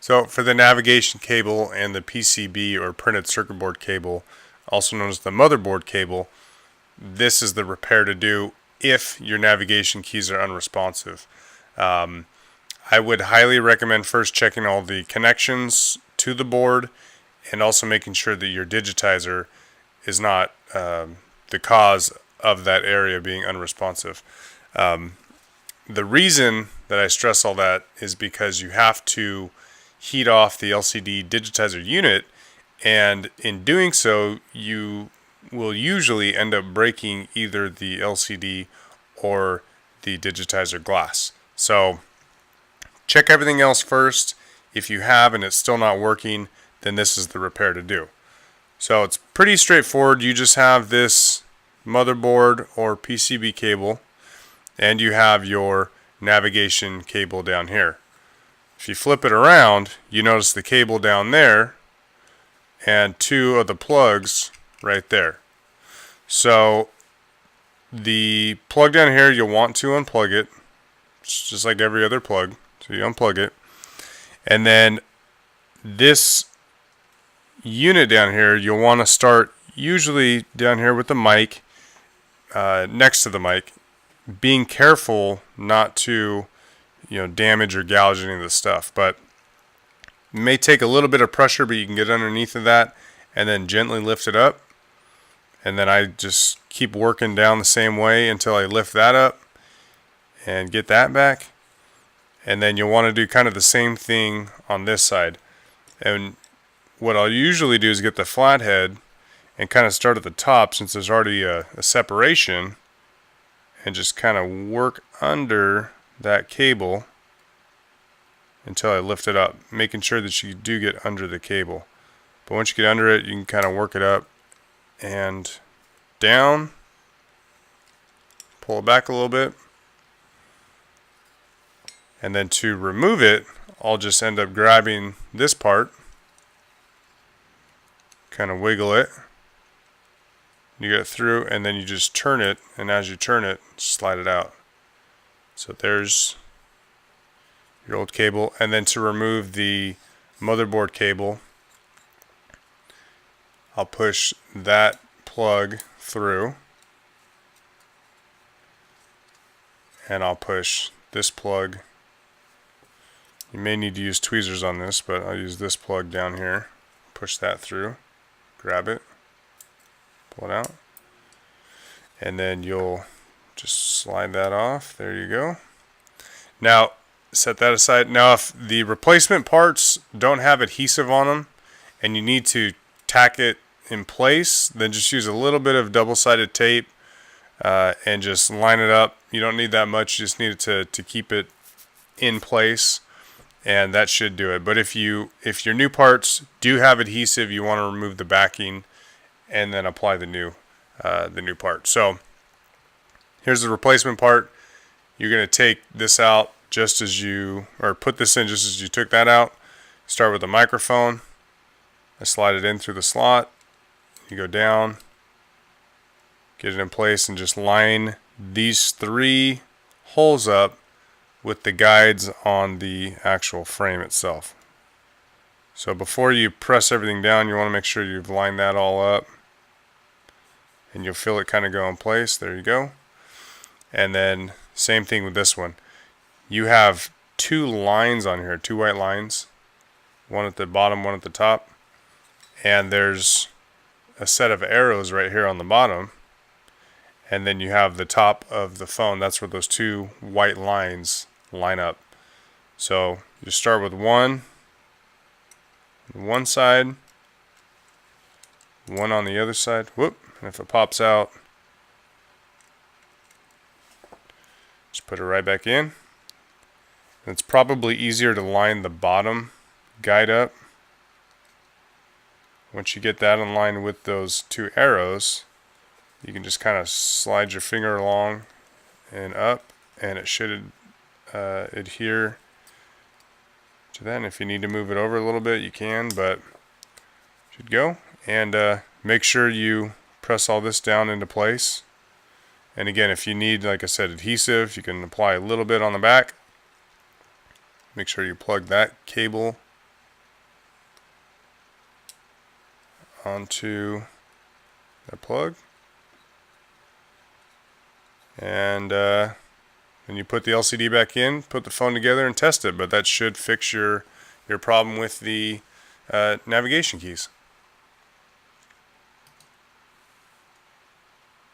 So for the navigation cable and the PCB or printed circuit board cable, also known as the motherboard cable, this is the repair to do if your navigation keys are unresponsive. I would highly recommend first checking all the connections to the board and also making sure that your digitizer is not the cause of that area being unresponsive. The reason that I stress all that is because you have to heat off the LCD digitizer unit, and in doing so you will usually end up breaking either the LCD or the digitizer glass. So check everything else first. If you have and it's still not working, then this is the repair to do. So it's pretty straightforward. You just have this motherboard or PCB cable, and you have your navigation cable down here. If you flip it around, you notice the cable down there and two of the plugs right there. So the plug down here, you'll want to unplug it. It's just like every other plug. So you unplug it. And then this unit down here, you'll want to start usually down here with the mic, next to the mic, being careful not to damage or gouge any of the stuff. But it may take a little bit of pressure, but you can get underneath of that and then gently lift it up. And then I just keep working down the same way until I lift that up and get that back. And then you'll want to do kind of the same thing on this side. And what I'll usually do is get the flathead and kind of start at the top, since there's already a separation, and just kind of work under that cable until I lift it up, making sure that you do get under the cable. But once you get under it, you can kind of work it up and down, pull it back a little bit, and then to remove it, I'll just end up grabbing this part, kind of wiggle it, you get it through, and then you just turn it, and as you turn it, slide it out. So there's your old cable. And then to remove the motherboard cable, I'll push that plug through, and I'll push this plug. You may need to use tweezers on this, but I'll use this plug down here. Push that through, grab it, pull it out, and then you'll just slide that off. There you go. Now set that aside. Now if the replacement parts don't have adhesive on them and you need to tack it in place, then just use a little bit of double-sided tape and just line it up. You don't need that much, you just need it to keep it in place, and that should do it. But if your new parts do have adhesive, you want to remove the backing and then apply the new part. So here's the replacement part. You're going to take this out just as put this in just as you took that out. Start with the microphone. I slide it in through the slot. You go down, get it in place, and just line these three holes up with the guides on the actual frame itself. So before you press everything down, you want to make sure you've lined that all up, and you'll feel it kind of go in place. There you go. And then same thing with this one. You have two lines on here, two white lines, one at the bottom, one at the top, and there's a set of arrows right here on the bottom, and then you have the top of the phone. That's where those two white lines line up. So you start with one side, one on the other side. Whoop! And if it pops out, just put it right back in. And it's probably easier to line the bottom guide up. Once you get that in line with those two arrows, you can just kind of slide your finger along and up, and it should adhere to that. And if you need to move it over a little bit, you can, but it should go. And make sure you press all this down into place. And again, if you need, like I said, adhesive, you can apply a little bit on the back. Make sure you plug that cable onto the plug, and then you put the LCD back in, put the phone together, and test it. But that should fix your problem with the navigation keys.